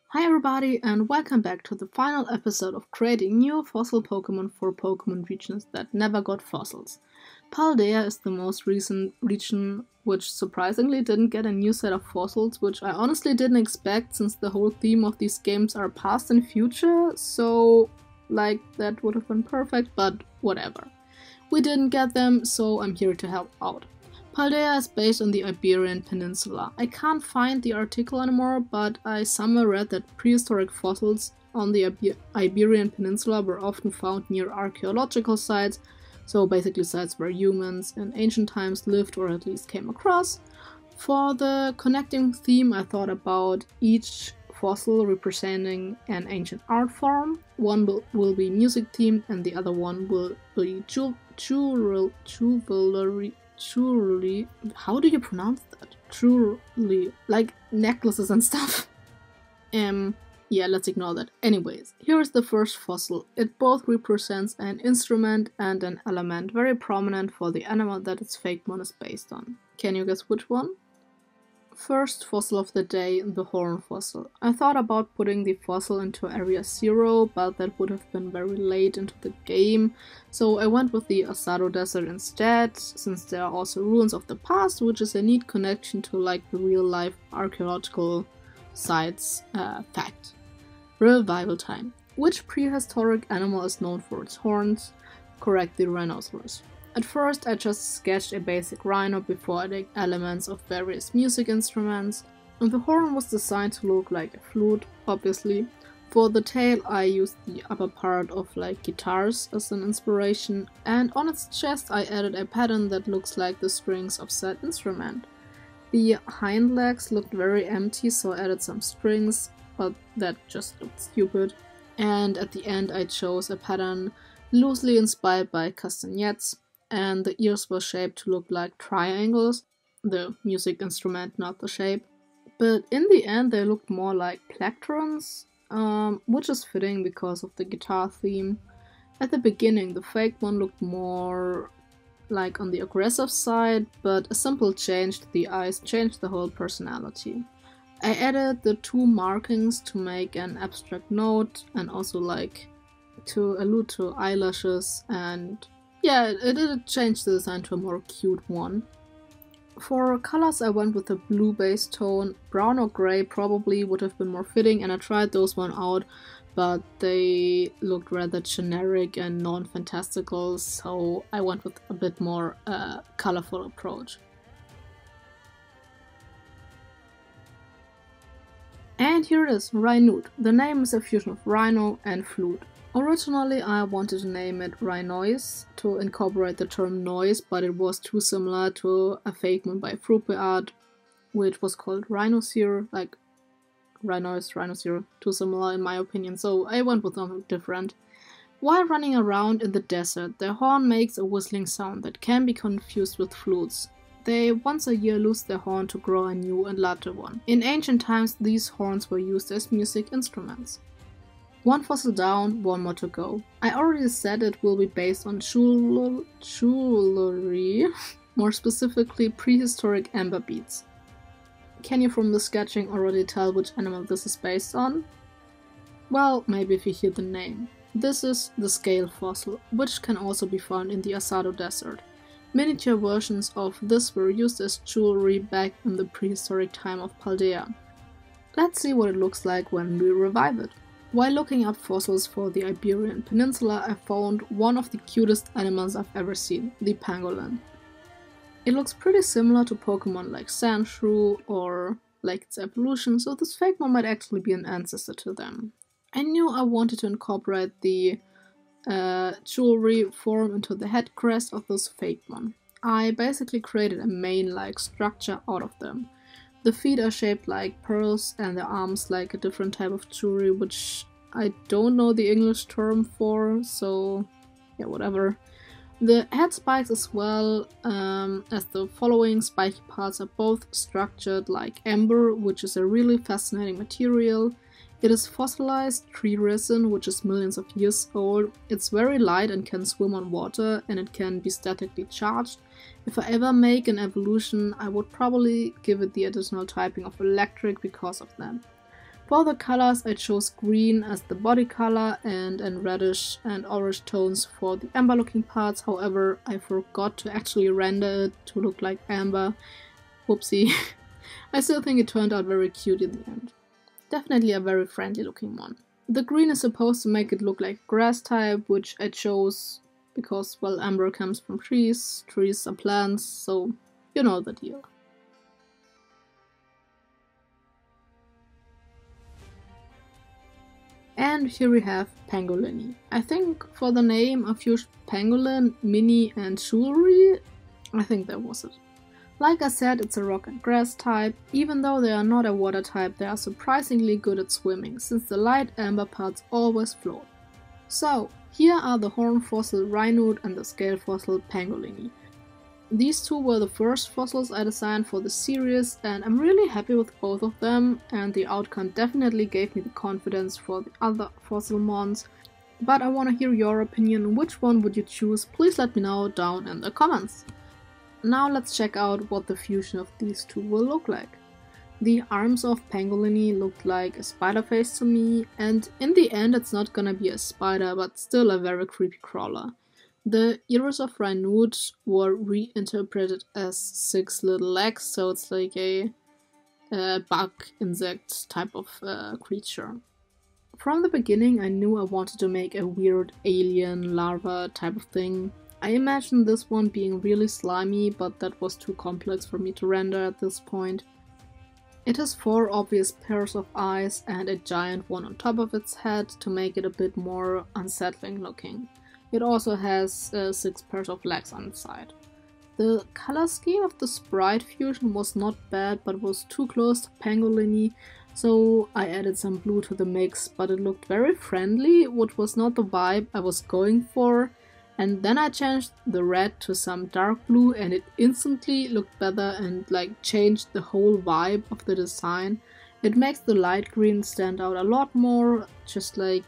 Hi everybody and welcome back to the final episode of creating new fossil Pokemon for Pokemon regions that never got fossils. Paldea is the most recent region which surprisingly didn't get a new set of fossils, which I honestly didn't expect since the whole theme of these games are past and future, so like that would have been perfect, but whatever. We didn't get them, so I'm here to help out. Paldea is based on the Iberian Peninsula. I can't find the article anymore, but I somewhere read that prehistoric fossils on the Iberian Peninsula were often found near archaeological sites, so basically sites where humans in ancient times lived or at least came across. For the connecting theme, I thought about each fossil representing an ancient art form. One will be music themed and the other one will be jewelry, how do you pronounce that? Truly, like necklaces and stuff. Yeah, let's ignore that. Anyways, here's the first fossil. It both represents an instrument and an element, very prominent for the animal that its Fakemon is based on. Can you guess which one? First fossil of the day, the horn fossil. I thought about putting the fossil into Area 0, but that would have been very late into the game, so I went with the Asado Desert instead, since there are also ruins of the past, which is a neat connection to like the real life archaeological sites fact. Revival time. Which prehistoric animal is known for its horns? Correct, the rhinoceros. At first I just sketched a basic rhino before adding elements of various music instruments, and the horn was designed to look like a flute, obviously. For the tail I used the upper part of like guitars as an inspiration, and on its chest I added a pattern that looks like the strings of said instrument. The hind legs looked very empty, so I added some strings, but that just looked stupid. And at the end I chose a pattern loosely inspired by castanets, and the ears were shaped to look like triangles, the music instrument, not the shape. But in the end they looked more like plectrons, which is fitting because of the guitar theme. At the beginning the fake one looked more like on the aggressive side, but a simple change to the eyes changed the whole personality. I added the two markings to make an abstract note and also like to allude to eyelashes, and yeah, it did change the design to a more cute one. For colors I went with a blue base tone. Brown or grey probably would have been more fitting, and I tried those one out, but they looked rather generic and non-fantastical, so I went with a bit more colorful approach. And here it is, Rhinoot. The name is a fusion of rhino and flute. Originally I wanted to name it Rhinoise to incorporate the term noise, but it was too similar to a Fakemon by Art, which was called Rhinoceer, like Rhinoise, Rhinoceer, too similar in my opinion, so I went with something different. While running around in the desert, their horn makes a whistling sound that can be confused with flutes. They once a year lose their horn to grow a new and larger one. In ancient times these horns were used as music instruments. One fossil down, one more to go. I already said it will be based on jewelry, more specifically prehistoric amber beads. Can you from the sketching already tell which animal this is based on? Well, maybe if you hear the name. This is the scale fossil, which can also be found in the Asado Desert. Miniature versions of this were used as jewelry back in the prehistoric time of Paldea. Let's see what it looks like when we revive it. While looking up fossils for the Iberian Peninsula, I found one of the cutest animals I've ever seen, the pangolin. It looks pretty similar to Pokemon like Sandshrew or like its evolution, so this Fakemon might actually be an ancestor to them. I knew I wanted to incorporate the jewelry form into the head crest of this Fakemon. I basically created a mane-like structure out of them. The feet are shaped like pearls and the arms like a different type of jewelry, which I don't know the English term for, so yeah, whatever. The head spikes as well as the following spiky parts are both structured like amber, which is a really fascinating material. It is fossilized tree resin, which is millions of years old. It's very light and can swim on water, and it can be statically charged. If I ever make an evolution, I would probably give it the additional typing of electric because of that. For the colors, I chose green as the body color and reddish and orange tones for the amber looking parts. However, I forgot to actually render it to look like amber. Whoopsie. I still think it turned out very cute in the end. Definitely a very friendly looking one. The green is supposed to make it look like grass type, which I chose because, well, amber comes from trees are plants, so you know the deal. And here we have Pangolini. I think for the name I used Pangolin, Mini and Jewelry. I think that was it. Like I said, it's a rock and grass type. Even though they are not a water type, they are surprisingly good at swimming, since the light amber parts always float. So, here are the horn fossil Rhinoot and the scale fossil Pangolini. These two were the first fossils I designed for the series, and I'm really happy with both of them, and the outcome definitely gave me the confidence for the other fossil mons. But I want to hear your opinion. Which one would you choose? Please let me know down in the comments. Now let's check out what the fusion of these two will look like. The arms of Pangolini looked like a spider face to me, and in the end it's not gonna be a spider, but still a very creepy crawler. The ears of Rhinoot were reinterpreted as 6 little legs, so it's like a bug insect type of creature. From the beginning I knew I wanted to make a weird alien larva type of thing. I imagined this one being really slimy, but that was too complex for me to render at this point. It has 4 obvious pairs of eyes and a giant one on top of its head to make it a bit more unsettling looking. It also has 6 pairs of legs on its side. The color scheme of the sprite fusion was not bad, but was too close to Pangolini, so I added some blue to the mix, but it looked very friendly, which was not the vibe I was going for. And then I changed the red to some dark blue and it instantly looked better and like changed the whole vibe of the design. It makes the light green stand out a lot more, just like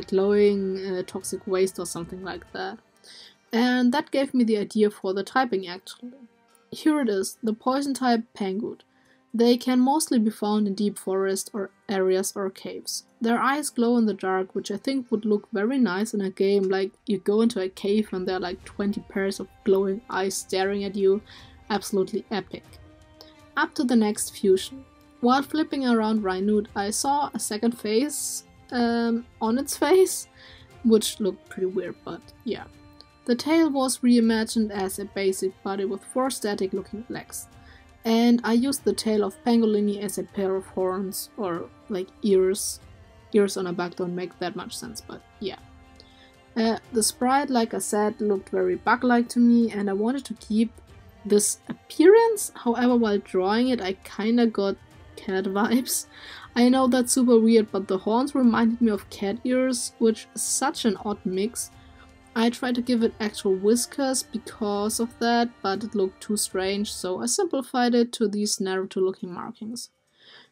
glowing toxic waste or something like that. And that gave me the idea for the typing actually. Here it is, the poison type Pangoot. They can mostly be found in deep forest or areas or caves. Their eyes glow in the dark, which I think would look very nice in a game, like you go into a cave and there are like 20 pairs of glowing eyes staring at you. Absolutely epic. Up to the next fusion. While flipping around Rhinoot, I saw a second face on its face, which looked pretty weird, but yeah. The tail was reimagined as a basic body with 4 static looking legs. And I used the tail of Pangolini as a pair of horns, or like ears. Ears on a bug don't make that much sense, but yeah. The sprite, like I said, looked very bug-like to me, and I wanted to keep this appearance. However, while drawing it, I kinda got cat vibes. I know that's super weird, but the horns reminded me of cat ears, which is such an odd mix. I tried to give it actual whiskers because of that, but it looked too strange, so I simplified it to these Naruto looking markings.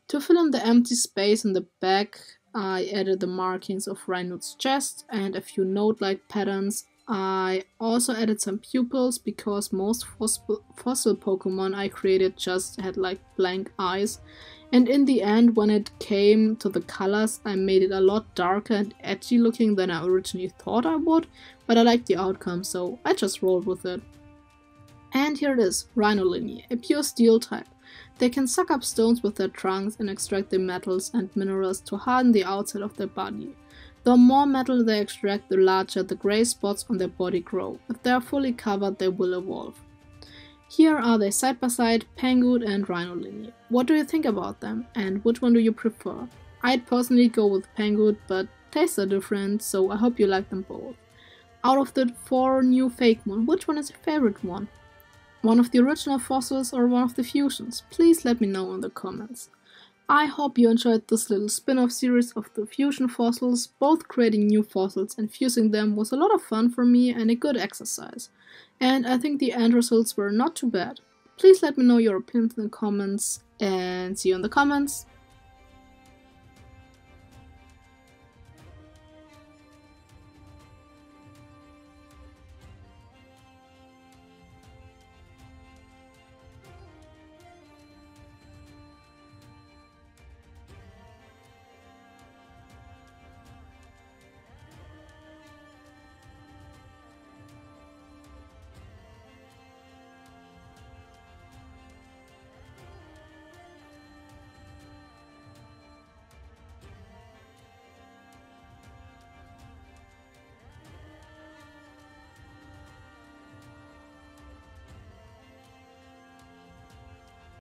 To fill in the empty space in the back, I added the markings of Rhinoot's chest and a few note-like patterns. I also added some pupils because most fossil Pokemon I created just had like blank eyes. And in the end, when it came to the colors, I made it a lot darker and edgy looking than I originally thought I would, but I liked the outcome, so I just rolled with it. And here it is, Rhinolini, a pure steel type. They can suck up stones with their trunks and extract the metals and minerals to harden the outside of their body. The more metal they extract, the larger the grey spots on their body grow. If they are fully covered, they will evolve. Here are they side by side, Pangoot and Rhinolini. What do you think about them, and which one do you prefer? I'd personally go with Pangoot, but tastes are different, so I hope you like them both. Out of the 4 new fake moon, which one is your favorite one? One of the original fossils or one of the fusions? Please let me know in the comments. I hope you enjoyed this little spin-off series of the fusion fossils. Both creating new fossils and fusing them was a lot of fun for me and a good exercise. And I think the end results were not too bad. Please let me know your opinions in the comments and see you in the comments.